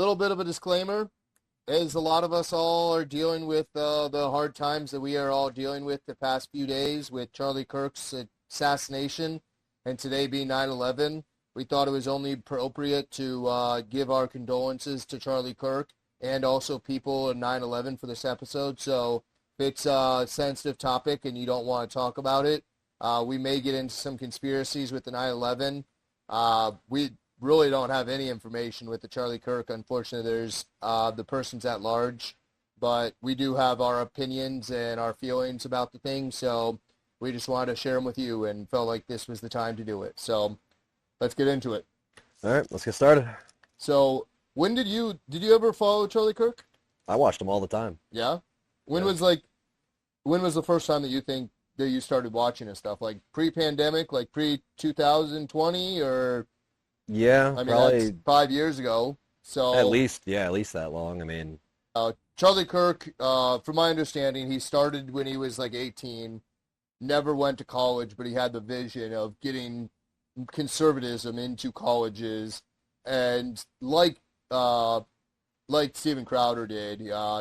little bit of a disclaimer, as a lot of us all are dealing with the hard times that we are all dealing with the past few days with Charlie Kirk's assassination, and today being 9/11. We thought it was only appropriate to give our condolences to Charlie Kirk and also people in 9/11 for this episode. So if it's a sensitive topic and you don't want to talk about it, we may get into some conspiracies with the 9/11. We really don't have any information with the Charlie Kirk. Unfortunately, there's the person's at large, but we do have our opinions and our feelings about the thing, so we just wanted to share them with you and felt like this was the time to do it. So let's get into it. All right, let's get started. So when did you ever follow Charlie Kirk? I watched him all the time. Yeah? When Yeah. was the first time that you think that you started watching his stuff? Like pre-pandemic, like pre-2020, or... Yeah, I mean, probably that's 5 years ago. So at least that long. I mean, Charlie Kirk, from my understanding, he started when he was like 18, never went to college, but he had the vision of getting conservatism into colleges, and like Steven Crowder did,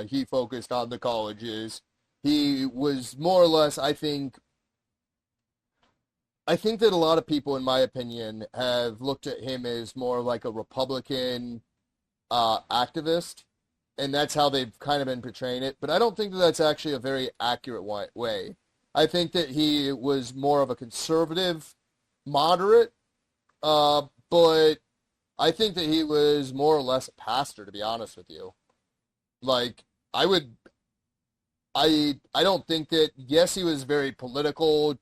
he focused on the colleges. He was more or less, I think that a lot of people, in my opinion, have looked at him as more like a Republican activist, and that's how they've kind of been portraying it. But I don't think that that's actually a very accurate way. I think that he was more of a conservative, moderate, but I think that he was more or less a pastor, to be honest with you. Like, I don't think that, yes, he was very political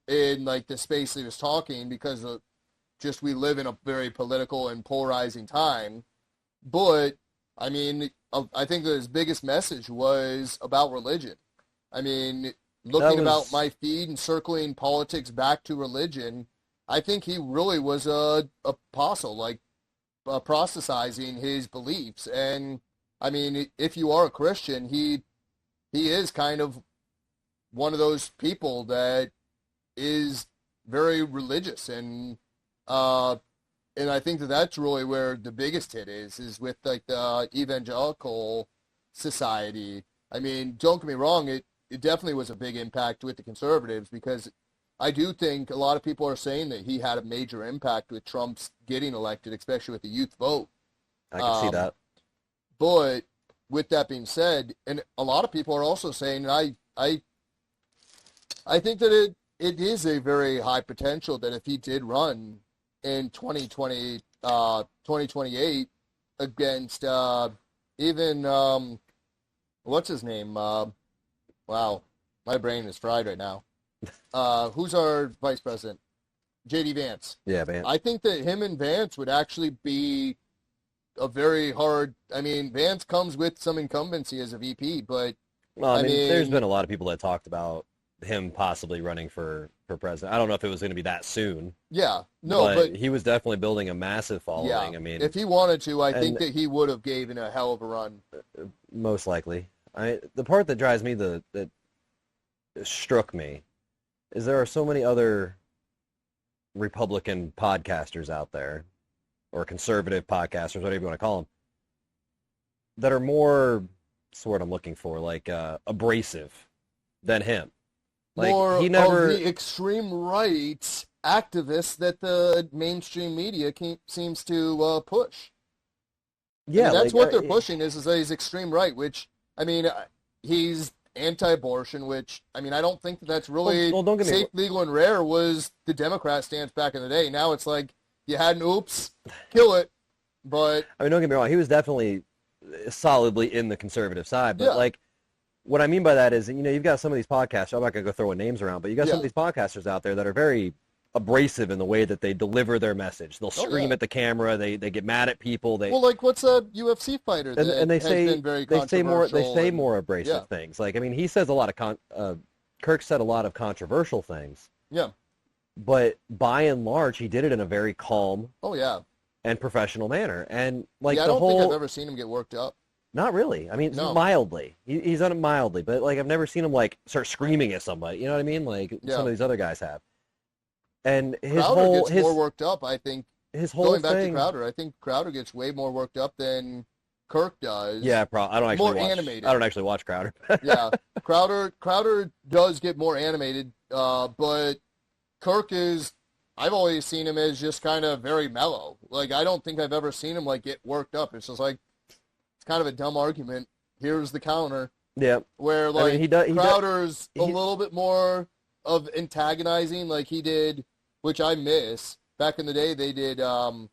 in like the space he was talking, because of just we live in a very political and polarizing time. But I mean, I think that his biggest message was about religion. I mean, looking about my feed and circling politics back to religion, I think he really was a apostle, like proselytizing his beliefs. And I mean, if you are a Christian, he is kind of one of those people that is very religious, and I think that that's really where the biggest hit is with like the evangelical society. I mean, don't get me wrong, it definitely was a big impact with the conservatives, because I do think a lot of people are saying that he had a major impact with Trump's getting elected, especially with the youth vote. I can see that. But with that being said, and a lot of people are also saying, and I think that it is a very high potential that if he did run in 2028 against even what's his name? Wow, my brain is fried right now. Who's our vice president? J.D. Vance. Yeah, Vance. I think that him and Vance would actually be a very hard... I mean, Vance comes with some incumbency as a VP, but... Well, I mean, there's been a lot of people that talked about him possibly running for president. I don't know if it was going to be that soon. Yeah, no, but he was definitely building a massive following. Yeah, I mean, if he wanted to, I think that he would have given a hell of a run. Most likely. The part that drives me, that struck me, is there are so many other Republican podcasters out there, or conservative podcasters, whatever you want to call them, that are more, that's the word I'm looking for, like abrasive than him. Like, more he never... of the extreme right activists that the mainstream media seems to push. Yeah, I mean, that's what they're pushing is that he's extreme right, which, I mean, he's anti-abortion, which, I mean, I don't think that that's really don't get me safe, legal, and rare was the Democrat stance back in the day. Now it's like, you had an oops, kill it, but... I mean, don't get me wrong, he was definitely solidly in the conservative side, but, yeah. like, what I mean by that is, you know, you've got some of these podcasters, I'm not going to go throwing names around, but you got some of these podcasters out there that are very abrasive in the way that they deliver their message. They'll scream at the camera, they get mad at people. Well, like, what's a UFC fighter that and they has say, been very controversial? They say more abrasive things. Like, I mean, he says a lot of, Kirk said a lot of controversial things. Yeah. But by and large, he did it in a very calm and professional manner. And, like, I don't think I've ever seen him get worked up. Not really. I mean, No. mildly. He's done it mildly, but, like, I've never seen him, like, start screaming at somebody. You know what I mean? Like, some of these other guys have. And his Crowder whole... gets more worked up, I think, his whole going back to thing. Crowder, I think Crowder gets way more worked up than Kirk does. Yeah, I don't actually more watch. animated. I don't actually watch Crowder. Yeah, Crowder does get more animated, but Kirk is. I've always seen him as just kind of very mellow. Like I don't think I've ever seen him like get worked up. It's just like it's kind of a dumb argument. Here's the counter. Yeah. Where like I mean, Crowder's a little bit more of antagonizing, like he did, which I miss. Back in the day, they did Not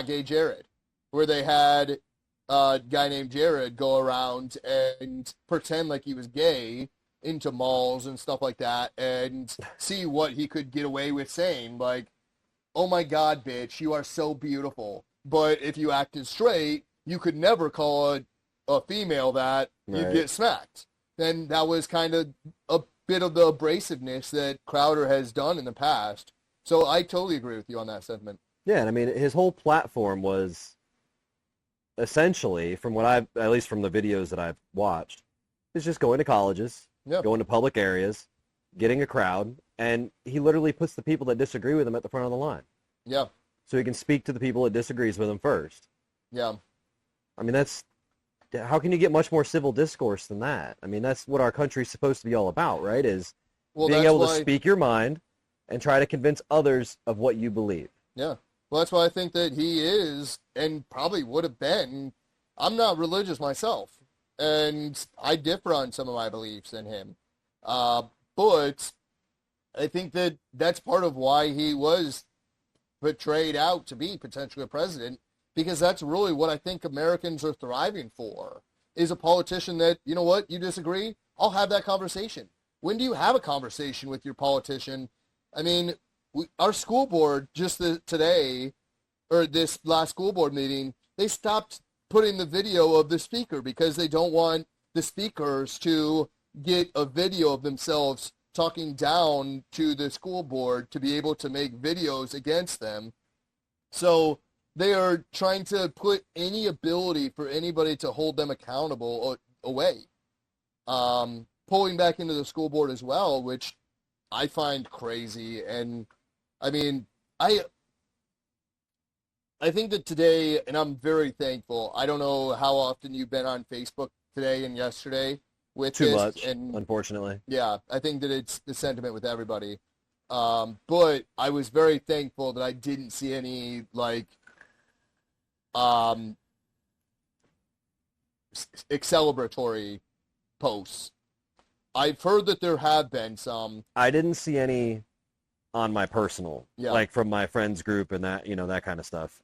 Gay Jared, where they had a guy named Jared go around and pretend like he was gay into malls and stuff like that and see what he could get away with saying, like, oh my God, bitch, you are so beautiful. But if you acted straight, you could never call a female that, you'd get smacked. And that was kind of a bit of the abrasiveness that Crowder has done in the past. So I totally agree with you on that sentiment. Yeah, and I mean, his whole platform was essentially, from what at least from the videos that I've watched, is just going to colleges, going to public areas, getting a crowd, and he literally puts the people that disagree with him at the front of the line. Yeah. So he can speak to the people that disagrees with him first. Yeah. I mean, how can you get much more civil discourse than that? I mean, that's what our country's supposed to be all about, right? Is being able to speak your mind and try to convince others of what you believe. Yeah. Well, that's why I think that he is, and probably would have been. I'm not religious myself, and I differ on some of my beliefs than him. But I think that that's part of why he was portrayed out to be potentially a president, because that's really what I think Americans are thriving for, is a politician that, you know what, you disagree? I'll have that conversation. When do you have a conversation with your politician? I mean, our school board just today, or this last school board meeting, they stopped putting the video of the speaker because they don't want the speakers to get a video of themselves talking down to the school board to be able to make videos against them. So they are trying to put any ability for anybody to hold them accountable away. Pulling back into the school board as well, which I find crazy. And I mean, I think that today, and I'm very thankful, I don't know how often you've been on Facebook today and yesterday with Too this, much, and unfortunately. yeah, I think that it's the sentiment with everybody. But I was very thankful that I didn't see any, like, celebratory posts. I've heard that there have been some. I didn't see any on my personal, like from my friends group and that, that kind of stuff.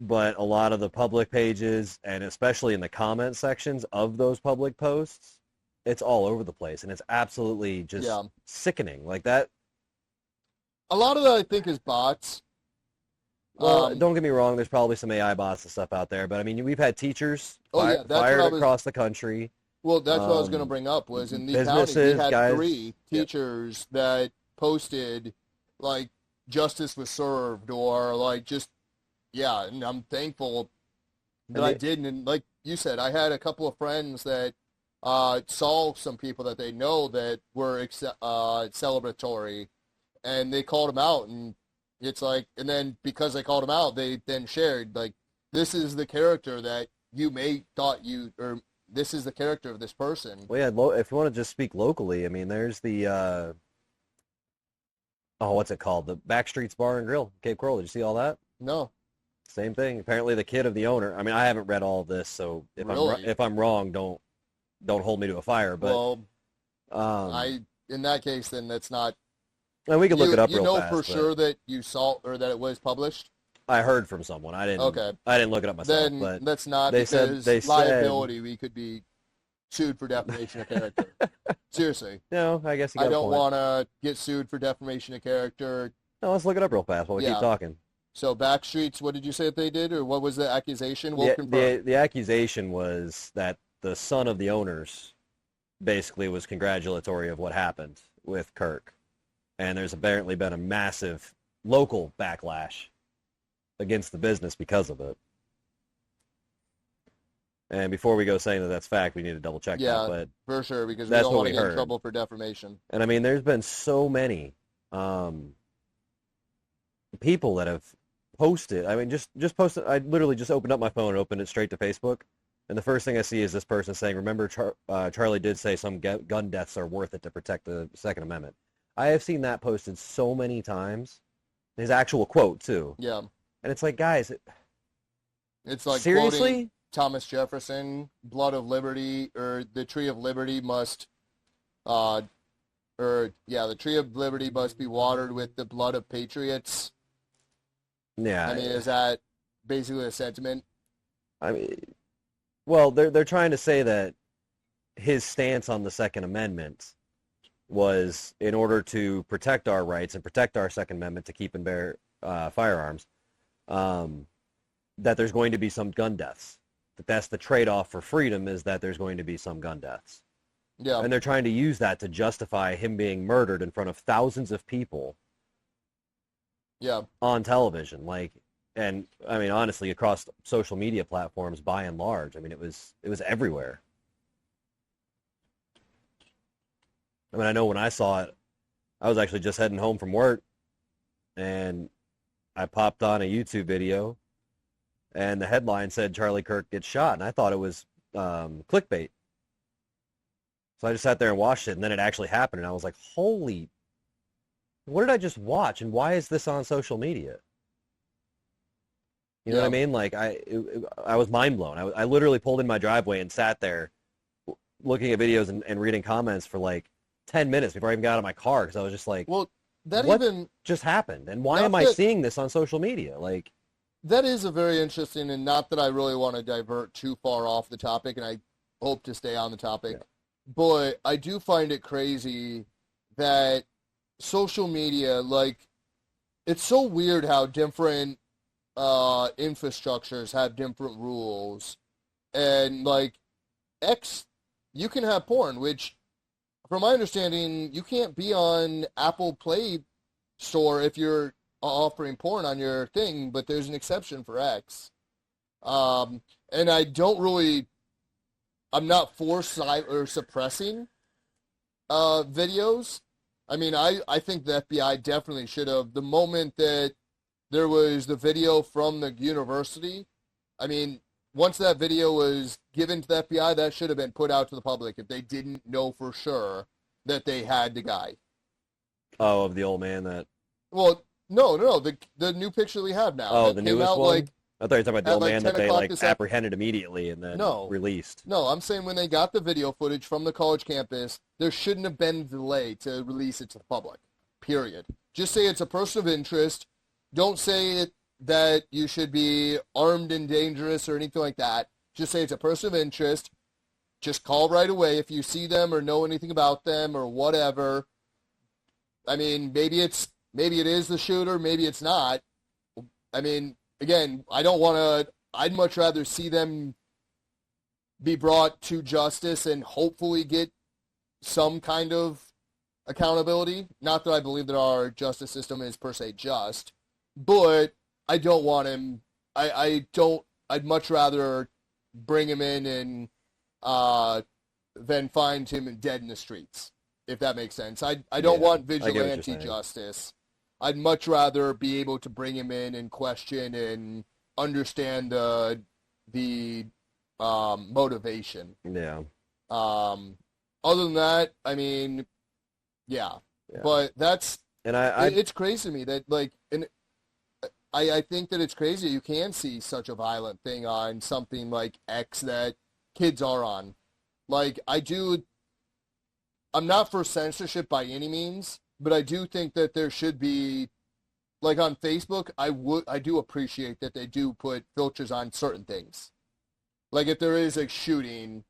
But a lot of the public pages, and especially in the comment sections of those public posts, it's all over the place, and it's absolutely just sickening. Like that. A lot of that, I think, is bots. Well, don't get me wrong. There's probably some AI bots and stuff out there, but I mean, we've had teachers fired across the country. Well, that's what I was going to bring up, was in the county, we had 3 teachers that posted, like, justice was served, or, like, just, and I'm thankful that I didn't. And like you said, I had a couple of friends that saw some people that they know that were celebratory, and they called them out, and it's like, and then because they called them out, they then shared, like, this is the character that you or this is the character of this person. Well, yeah, if you want to just speak locally, I mean, there's the, what's it called? The Backstreets Bar and Grill, Cape Coral. Did you see all that? No. Same thing. Apparently the kid of the owner, I mean, I haven't read all of this, so if I'm wrong, don't hold me to a fire. But, in that case, then that's not. And we can look it up real fast. You know for sure that you saw, or that it was published? I heard from someone. I didn't look it up myself. Then but that's not, because liability, we could be sued for defamation of character. Seriously. No, I guess you got I don't want to get sued for defamation of character. No, let's look it up real fast while we keep talking. So Backstreets, what did you say that they did, or what was the accusation? We'll confirm. The accusation was that the son of the owners basically was congratulatory of what happened with Kirk. And there's apparently been a massive local backlash against the business because of it. And before we go saying that that's fact, we need to double check that. But for sure, because we don't want to get in trouble for defamation. And I mean, there's been so many people that have posted. I mean, just posted. I literally just opened up my phone and opened it straight to Facebook, and the first thing I see is this person saying, "Remember, Charlie did say some gun deaths are worth it to protect the Second Amendment." I have seen that posted so many times. His actual quote too, Yeah. and it's like, guys, It's like seriously? quoting Thomas Jefferson, "Blood of liberty," or the tree of liberty must, uh, the tree of liberty must be watered with the blood of patriots. Yeah. I mean, is that basically a sentiment? I mean, well, they're trying to say that his stance on the Second Amendment was in order to protect our rights and protect our Second Amendment to keep and bear firearms, that there's going to be some gun deaths. That's the trade-off for freedom, is that there's going to be some gun deaths. Yeah. And they're trying to use that to justify him being murdered in front of thousands of people. Yeah. On television, and I mean, honestly, across social media platforms by and large. I mean, it was everywhere. I mean, I know when I saw it, I was actually just heading home from work, and I popped on a YouTube video, and the headline said Charlie Kirk gets shot, and I thought it was clickbait. So I just sat there and watched it, and then it actually happened, and I was like, holy, what did I just watch, and why is this on social media? You know what I mean? Like, I was mind blown. I literally pulled in my driveway and sat there looking at videos and reading comments for like 10 minutes before I even got out of my car, because I was just like, well, what just happened? And why am I seeing this on social media? Like, that is a very interesting, and not that I really want to divert too far off the topic, and I hope to stay on the topic, but I do find it crazy that social media, like, it's so weird how different infrastructures have different rules, and like X, you can have porn, which from my understanding you can't be on Apple Play Store if you're offering porn on your thing, but there's an exception for X. And I'm not for or suppressing videos. I mean, I think the FBI definitely should have, the moment that there was the video from the university. I mean, once that video was given to the FBI, that should have been put out to the public if they didn't know for sure that they had the guy. Oh, of the old man that... Well, no, the new picture we have now. Oh, the newest one? I thought you were talking about the old man that they apprehended immediately and then released. No, I'm saying when they got the video footage from the college campus, there shouldn't have been a delay to release it to the public, period. Just say it's a person of interest. Don't say that you should be armed and dangerous or anything like that. Just say it's a person of interest. Just call right away if you see them or know anything about them or whatever. I mean, maybe it is the shooter, maybe it's not. I mean, again, I'd much rather see them be brought to justice and hopefully get some kind of accountability. Not that I believe that our justice system is per se just, but I don't want him. I'd much rather bring him in and than find him dead in the streets, if that makes sense. I don't want vigilante justice. I'd much rather be able to bring him in and question and understand the motivation. Yeah. Other than that, I mean, yeah. But that's, and it's crazy to me that, like, and I think that it's crazy you can see such a violent thing on something like X that kids are on. Like, I'm not for censorship by any means, but I do think that there should be, like on Facebook, I do appreciate that they do put filters on certain things. Like if there is a shooting,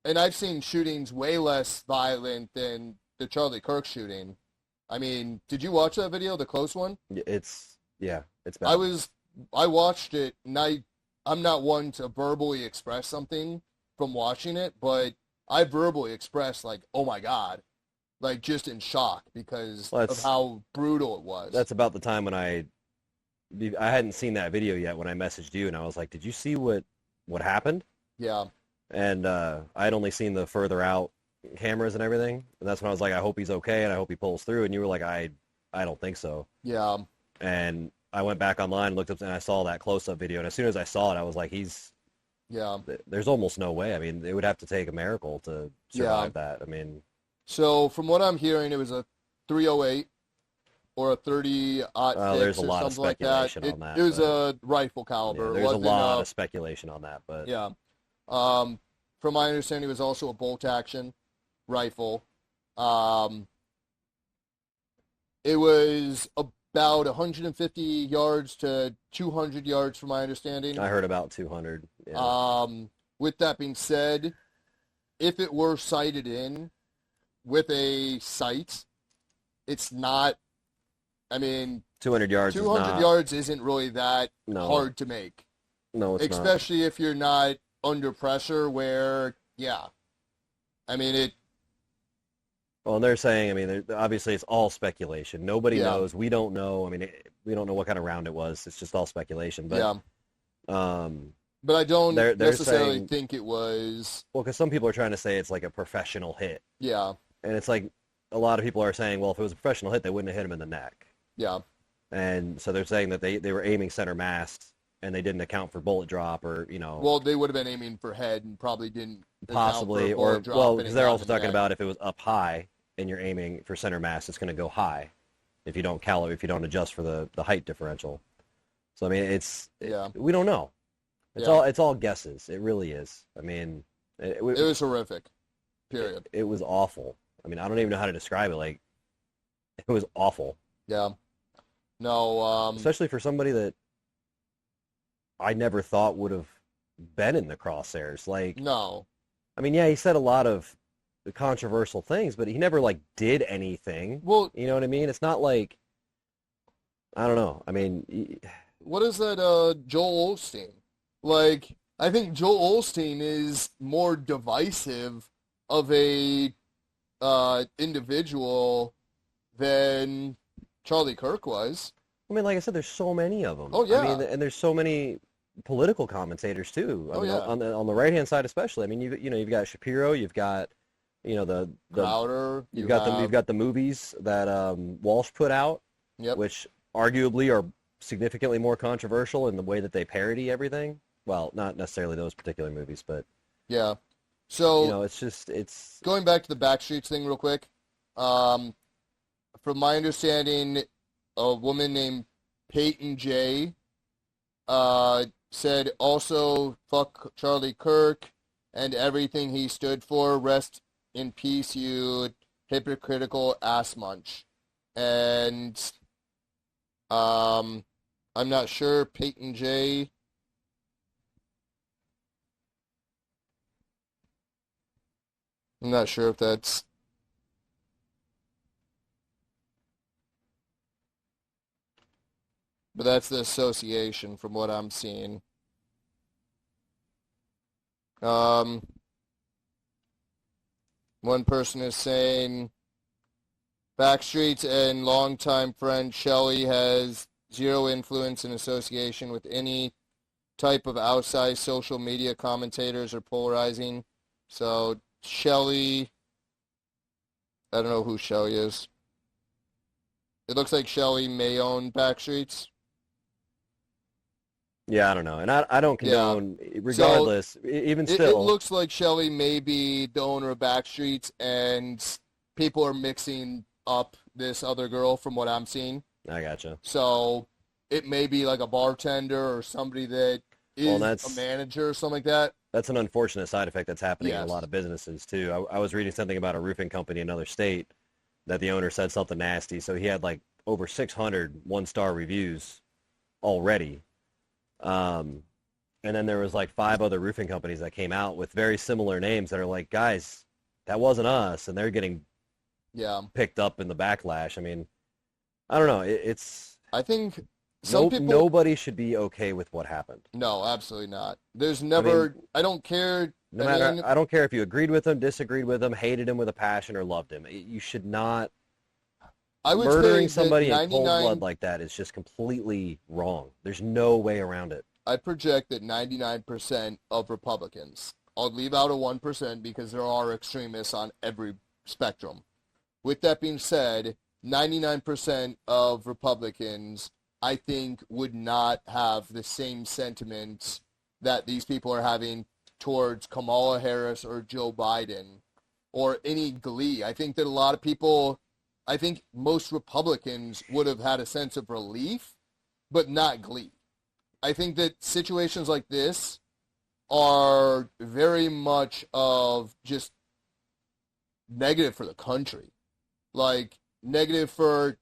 and I've seen shootings way less violent than the Charlie Kirk shooting. I mean, did you watch that video, the close one? It's bad. I watched it, and I'm not one to verbally express something from watching it, but I verbally expressed like, oh my God, like just in shock because of how brutal it was. That's about the time when I hadn't seen that video yet when I messaged you, and I was like, did you see what happened? Yeah. And I had only seen the further out cameras and everything, and that's when I was like, I hope he's okay, and I hope he pulls through, and you were like, I don't think so. Yeah. And I went back online, looked up, and I saw that close-up video. And as soon as I saw it, I was like, Yeah. there's almost no way. I mean, it would have to take a miracle to survive that. I mean, So from what I'm hearing, it was a 308 or a 30-06 there's a or lot of something like that. speculation on that. It was but, a rifle caliber. yeah, It there's a wasn't lot of speculation on that, but yeah. From my understanding, it was also a bolt action rifle. It was about 150 yards to 200 yards, from my understanding. I heard about 200. Yeah. With that being said, if it were sighted in with a sight, it's not. I mean, 200 yards. 200 yards isn't really that hard to make. No, it's especially if you're not under pressure. Where, yeah, I mean it. Well, and they're saying, I mean, obviously it's all speculation. Nobody knows. We don't know. I mean, we don't know what kind of round it was. It's just all speculation. But, but I don't they're necessarily saying, think it was. Well, because some people are trying to say it's like a professional hit. Yeah. And it's like a lot of people are saying, well, if it was a professional hit, they wouldn't have hit him in the neck. Yeah. And so they're saying that they were aiming center mass and they didn't account for bullet drop or, Well, they would have been aiming for head and probably didn't. Possibly, or, well, because they're also talking about if it was up high and you're aiming for center mass, it's going to go high if you don't adjust for the height differential. So, I mean, we don't know. It's all guesses. It really is. I mean, it was horrific. Period. It was awful. I mean, I don't even know how to describe it. Like, it was awful. Yeah. No. Especially for somebody that I never thought would have been in the crosshairs. Like, no. I mean, yeah, he said a lot of controversial things, but he never like did anything. Well, you know what I mean? It's not like, I don't know. I mean, what is that? Joel Osteen. Like, I think Joel Osteen is more divisive of a individual than Charlie Kirk was. I mean, like I said, there's so many of them. Oh yeah. I mean, and there's so many political commentators too. I mean, on the right hand side especially. I mean, you've got Shapiro, you've got the Crowder, you've got the movies that Walsh put out, which arguably are significantly more controversial in the way that they parody everything. Well, not necessarily those particular movies, but yeah. So it's going back to the Backstreets thing real quick. From my understanding, a woman named Peyton J. Said also, fuck Charlie Kirk and everything he stood for. Rest in peace, you hypocritical ass munch. And I'm not sure, Peyton J. I'm not sure if that's... But that's the association from what I'm seeing. One person is saying, Backstreet's and longtime friend Shelley has zero influence and association with any type of outside social media commentators or polarizing. So Shelley, I don't know who Shelley is. It looks like Shelley may own Backstreet's. Yeah, I don't know. And I don't condone, regardless, so even still. It looks like Shelley may be the owner of Backstreet's, and people are mixing up this other girl from what I'm seeing. I gotcha. So it may be like a bartender or somebody that is a manager or something like that. That's an unfortunate side effect that's happening in a lot of businesses, too. I was reading something about a roofing company in another state that the owner said something nasty. So he had like over 600 one-star reviews already. And then there was like 5 other roofing companies that came out with very similar names that are like, guys, that wasn't us. And they're getting picked up in the backlash. I mean, I don't know. I think some people... Nobody should be okay with what happened. No, absolutely not. There's never... I don't care... I don't care if you agreed with him, disagreed with him, hated him with a passion, or loved him. You should not... Murdering somebody in cold blood like that is just completely wrong. There's no way around it. I project that 99% of Republicans, I'll leave out a 1% because there are extremists on every spectrum. With that being said, 99% of Republicans I think, would not have the same sentiment that these people are having towards Kamala Harris or Joe Biden or any glee. I think that a lot of people, I think most Republicans would have had a sense of relief, but not glee. I think that situations like this are very much of just negative for the country, like negative for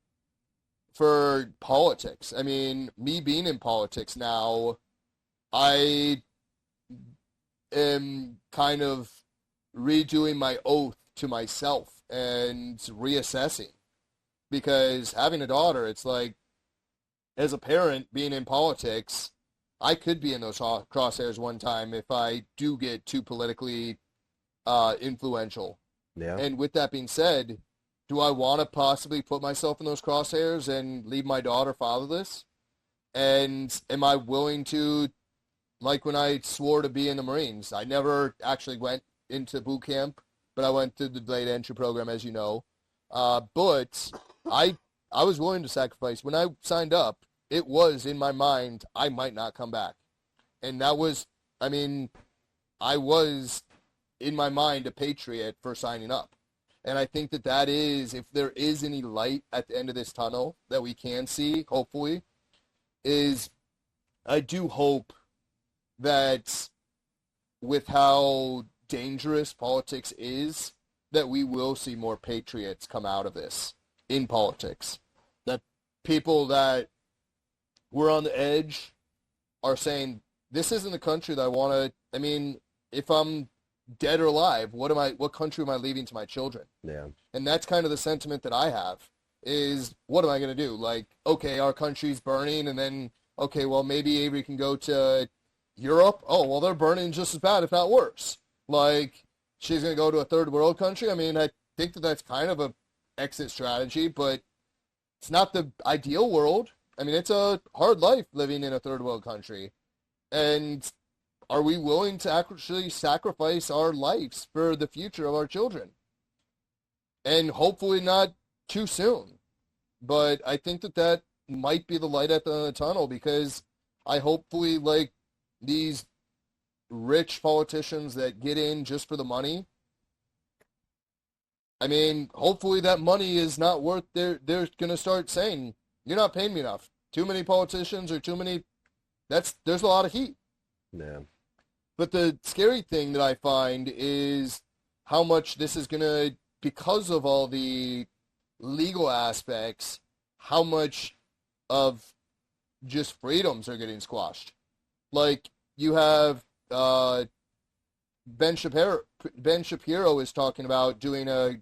politics. I mean, me being in politics now, I am kind of redoing my oath to myself and reassessing, because having a daughter, it's like, as a parent being in politics, I could be in those crosshairs one time if I do get too politically influential. Yeah. And with that being said, do I want to possibly put myself in those crosshairs and leave my daughter fatherless? And am I willing to, like when I swore to be in the Marines, I never actually went into boot camp, but I went through the delayed entry program, as you know. But I was willing to sacrifice. When I signed up, it was in my mind I might not come back. And that was, I mean, I was in my mind a patriot for signing up. And I think that that is, if there is any light at the end of this tunnel that we can see, hopefully, is I do hope that with how dangerous politics is, that we will see more patriots come out of this in politics. That people that were on the edge are saying, this isn't the country that I want to, I mean, if I'm dead or alive, what country am I leaving to my children? Yeah. And that's kind of the sentiment that I have, is what am I going to do? Like, okay, our country's burning, and then, okay, well, maybe Avery can go to Europe. Oh, well, they're burning just as bad, if not worse. Like, she's going to go to a third world country. I mean, I think that that's kind of a exit strategy, but it's not the ideal world. I mean, it's a hard life living in a third world country. And are we willing to actually sacrifice our lives for the future of our children? And hopefully not too soon. But I think that that might be the light at the end of the tunnel, because I hopefully, like, these rich politicians that get in just for the money, I mean, hopefully that money is not worth, they're going to start saying, you're not paying me enough. Too many politicians or too many, there's a lot of heat. Yeah. But the scary thing that I find is how much this is going to, because of all the legal aspects, how much of just freedoms are getting squashed. Like, you have Ben Shapiro is talking about doing a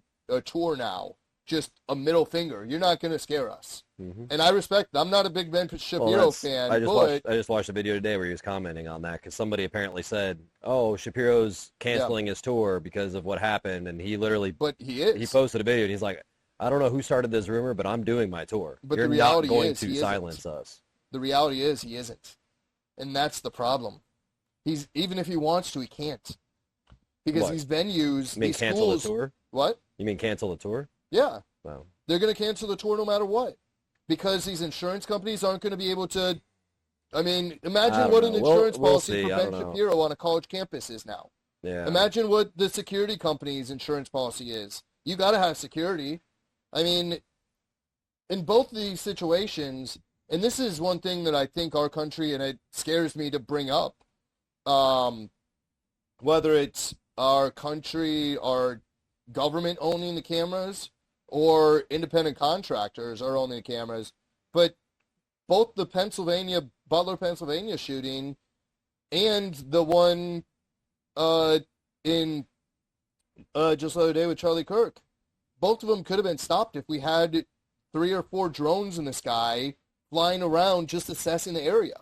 tour now, just a middle finger. You're not going to scare us. Mm-hmm. And I respect, I'm not a big Ben Shapiro fan, I but just watched a video today where he was commenting on that, because somebody apparently said, oh, Shapiro's canceling his tour because of what happened, and he literally, but he is. He posted a video, and he's like, I don't know who started this rumor, but I'm doing my tour. But You're the reality not going is, to silence us. The reality is he isn't. And that's the problem. Even if he wants to, he can't. Because What? these venues, You mean these cancel schools, the tour? What? You mean cancel the tour? Yeah. Wow. They're going to cancel the tour no matter what. Because these insurance companies aren't going to be able to, I mean, imagine what an insurance policy for Ben Shapiro on a college campus is now. Yeah. Imagine what the security company's insurance policy is. You got to have security. I mean, in both of these situations, and this is one thing that I think our country, and it scares me to bring up, whether it's our country, our government owning the cameras, or independent contractors are owning the cameras, but both the Butler, Pennsylvania shooting and the one in just the other day with Charlie Kirk, both of them could have been stopped if we had 3 or 4 drones in the sky flying around just assessing the area.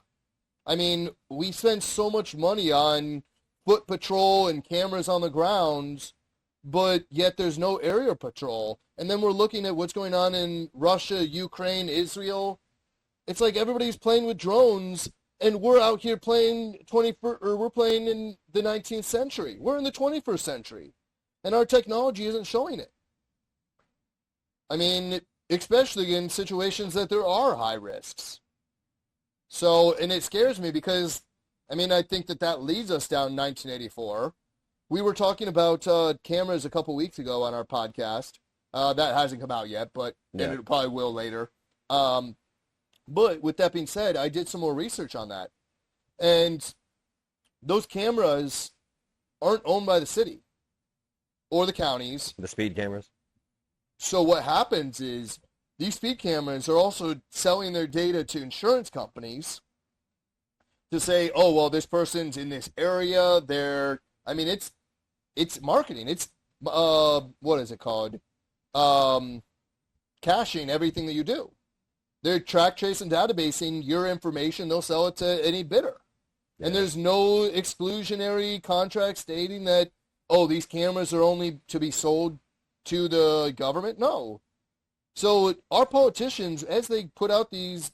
I mean, we spend so much money on foot patrol and cameras on the ground, but yet there's no area patrol. And then we're looking at what's going on in Russia, Ukraine, Israel. It's like everybody's playing with drones, and we're out here playing we're playing in the 19th century. We're in the 21st century, and our technology isn't showing it. I mean, especially in situations that there are high risks. So, and it scares me because, I mean, I think that leads us down 1984. We were talking about cameras a couple weeks ago on our podcast. That hasn't come out yet, but and Yeah. it probably will later. Um, but with that being said, I did some more research on that. And those cameras aren't owned by the city or the counties. The speed cameras. So what happens is these speed cameras are also selling their data to insurance companies to say, oh, well, this person's in this area. I mean, it's marketing. It's, what is it called? Caching everything that you do. They're track tracing databasing your information. They'll sell it to any bidder. And Yeah. there's no exclusionary contract stating that, oh, these cameras are only to be sold to the government. No. So our politicians, as they put out these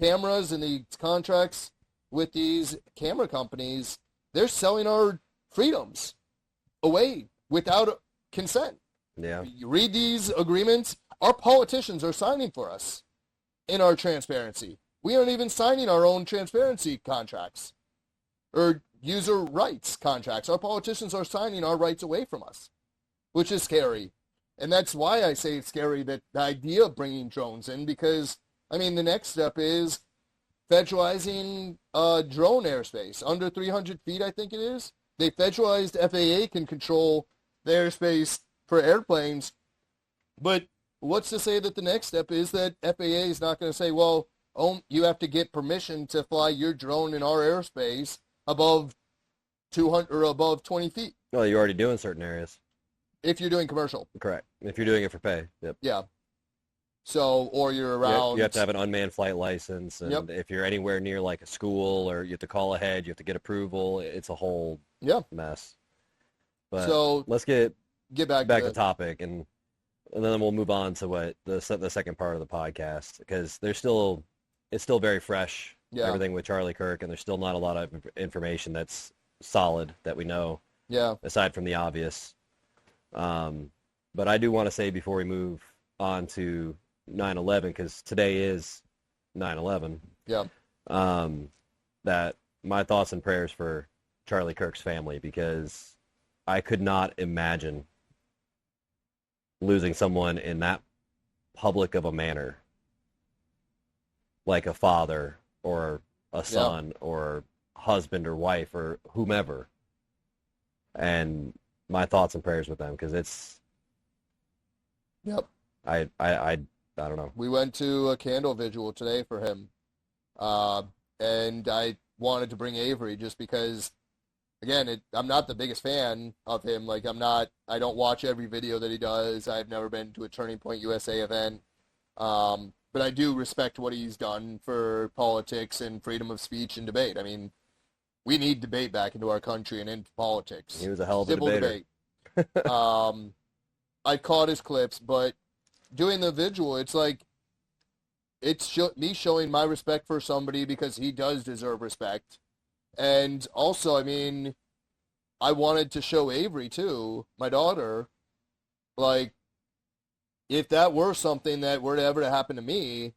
cameras and these contracts with these camera companies, they're selling our freedoms away without consent. Yeah. You read these agreements, our politicians are signing for us in our transparency. We aren't even signing our own transparency contracts or user rights contracts. Our politicians are signing our rights away from us, which is scary. And that's why I say it's scary, that the idea of bringing drones in, because, I mean, the next step is federalizing drone airspace. Under 300 feet, I think it is. They federalized FAA can control the airspace for airplanes. But what's to say that the next step is that FAA is not going to say, well, you have to get permission to fly your drone in our airspace above 200 or above 20 feet Well, you're already doing certain areas. if you're doing commercial. Correct. If you're doing it for pay. Yep. Yeah. So, or you're around. You have to have an unmanned flight license, and Yep. if you're anywhere near like a school, or you have to call ahead, you have to get approval. It's a whole Yeah. mess. But So let's get get back to to topic, and then we'll move on to what the second part of the podcast, because it's still very fresh. Yeah. Everything with Charlie Kirk, and there's still not a lot of information that's solid that we know, yeah. aside from the obvious. But I do want to say before we move on to 9/11, because today is 9/11, Yeah. that my thoughts and prayers for Charlie Kirk's family, because I could not imagine losing someone in that public of a manner, like a father or a son or husband or wife or whomever. And my thoughts and prayers with them, because it's, Yep. I don't know. We went to a candle vigil today for him. And I wanted to bring Avery just because, again, I'm not the biggest fan of him. Like, I don't watch every video that he does. I've never been to a Turning Point USA event. But I do respect what he's done for politics and freedom of speech and debate. I mean, we need debate back into our country and into politics. He was a hell of a Civil debater. debate. I caught his clips, but doing the vigil, it's like, it's me showing my respect for somebody because he does deserve respect. And also, I mean, I wanted to show Avery too, my daughter, like, if that were something that were to ever to happen to me,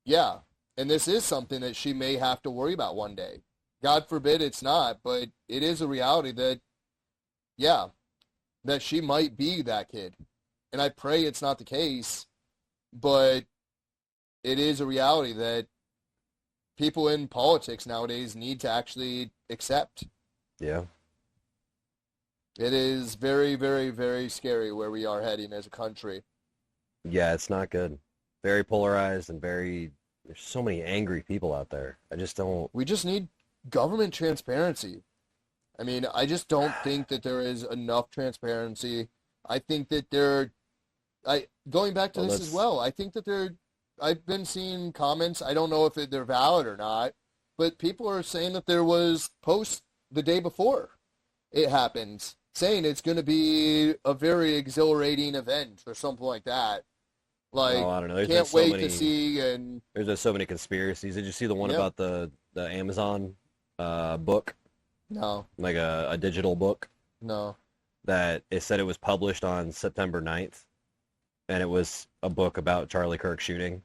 yeah. And this is something that she may have to worry about one day. God forbid it's not, but it is a reality that, yeah, that she might be that kid. And I pray it's not the case, but it is a reality that people in politics nowadays need to actually accept. Yeah. It is very, very, very scary where we are heading as a country. Yeah, it's not good. Very polarized and there's so many angry people out there. I just don't. We just need government transparency. I mean, I just don't think that there is enough transparency. I think that going back to this as well, I think that I've been seeing comments, I don't know if they're valid or not, but people are saying that there was posts the day before it happened, saying it's going to be a very exhilarating event or something like that. Like, Oh, I don't know. There's can't been so wait many. to see, and There's just so many conspiracies. Did you see the one Yeah. about the Amazon book, no, like a digital book, no. that it said it was published on September 9th, and it was a book about Charlie Kirk shooting?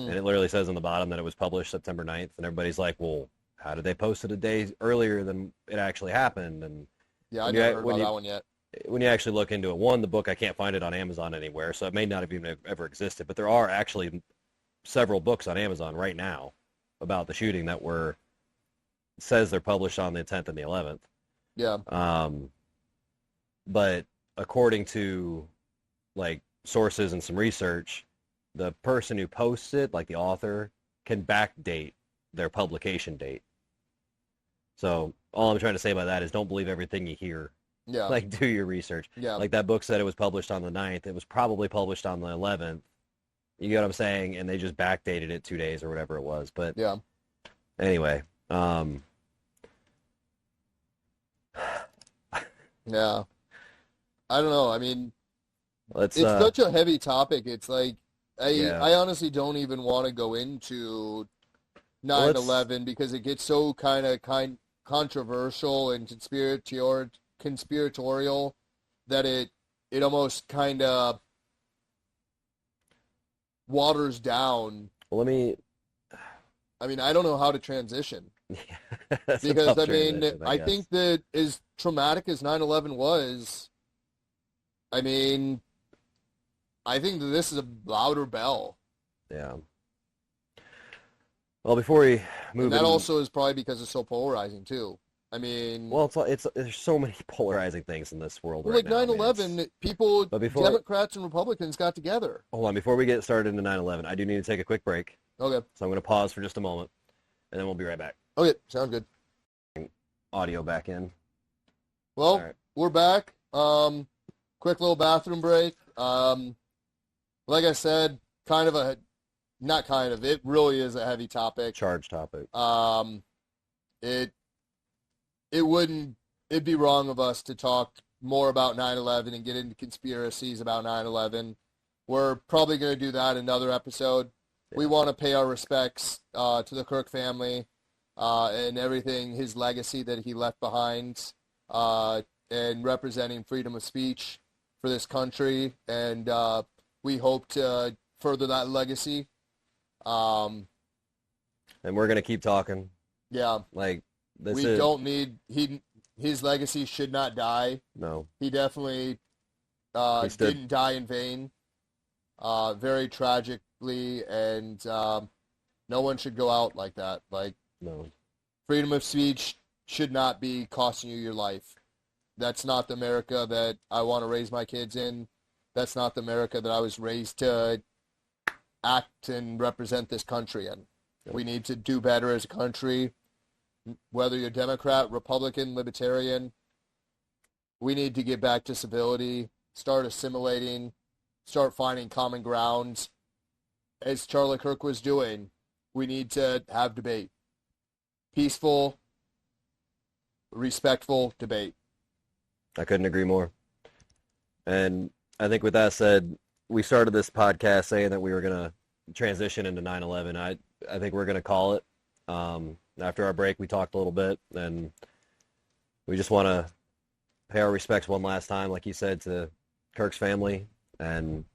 And it literally says on the bottom that it was published September 9th, and everybody's like, well, how did they post it a day earlier than it actually happened? And Yeah, I never heard about that one yet. When you actually look into it, one, the book, I can't find it on Amazon anywhere, so it may not have even ever existed, but there are actually several books on Amazon right now about the shooting that says they're published on the 10th and the 11th. Yeah. But according to like sources and some research, the person who posts it, like the author, can backdate their publication date. So all I'm trying to say by that is don't believe everything you hear. Yeah. Like, do your research. Yeah. Like that book said it was published on the 9th. It was probably published on the 11th. You get what I'm saying? And they just backdated it 2 days or whatever it was. But yeah. Anyway. Yeah. I don't know. I mean, it's such a heavy topic. It's like, Yeah. I honestly don't even want to go into 9/11 because it gets so kind of controversial and conspiratorial that it almost kind of waters down. Well, I mean, I don't know how to transition That's a because tough I mean, transition, I guess. think that as traumatic as 9/11 was, I mean, I think that this is a louder bell. Yeah. Well, before we move And that in, also is probably because it's so polarizing too. I mean, well, it's there's so many polarizing things in this world well, right like now. 9/11, people, But before- Democrats and Republicans got together. Hold on, before we get started into 9/11, I do need to take a quick break, Okay. so I'm going to pause for just a moment, and then we'll be right back. Okay, sound good. Audio back in. Well, All right. we're back. Quick little bathroom break. Like I said, it really is a heavy topic. Charge topic. It'd be wrong of us to talk more about 9/11 and get into conspiracies about 9/11. We're probably going to do that in another episode. We want to pay our respects to the Kirk family and everything, his legacy that he left behind, and representing freedom of speech for this country. And we hope to further that legacy. And we're going to keep talking. Yeah. Like, His legacy should not die. No. He definitely didn't die in vain. Very tragically, and no one should go out like that. Like, No. freedom of speech should not be costing you your life. That's not the America that I want to raise my kids in. That's not the America that I was raised to act and represent this country in. Yep. We need to do better as a country. Whether you're Democrat, Republican, Libertarian, we need to get back to civility, start assimilating, start finding common grounds. As Charlie Kirk was doing, we need to have debate. Peaceful, respectful debate. I couldn't agree more. And I think with that said, we started this podcast saying that we were going to transition into 9/11. I think we're going to call it. After our break, we talked a little bit, and we just want to pay our respects one last time, like you said, to Kirk's family. And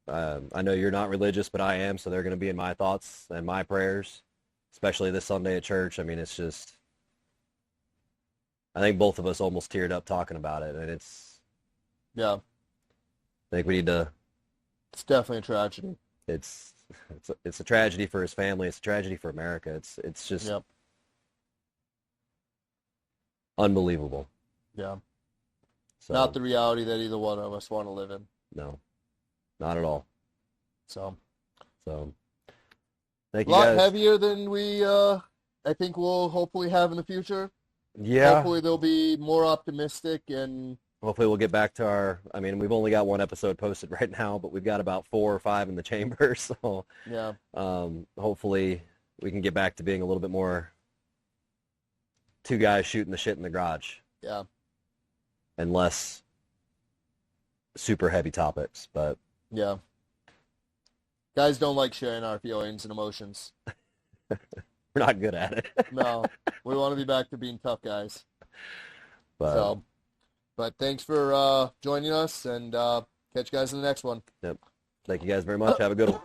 I know you're not religious, but I am, so they're going to be in my thoughts and my prayers, especially this Sunday at church. I mean, it's just, I think both of us almost teared up talking about it, and Yeah, I think we need to, it's definitely a tragedy. it's a tragedy for his family. It's a tragedy for America. It's just Yep. unbelievable. Yeah. So, Not the reality that either one of us want to live in. no, not at all. So, So thank a you lot guys. heavier than we, I think we'll hopefully have in the future. Yeah. Hopefully they'll be more optimistic and Hopefully we'll get back to I mean, we've only got one episode posted right now, but we've got about 4 or 5 in the chamber. So yeah, hopefully we can get back to being a little bit more 2 guys shooting the shit in the garage yeah, and less super heavy topics. But yeah. Guys don't like sharing our feelings and emotions. we're not good at it. No, we want to be back to being tough guys. But But thanks for joining us, and catch you guys in the next one. yep. Thank you guys very much. Have a good one.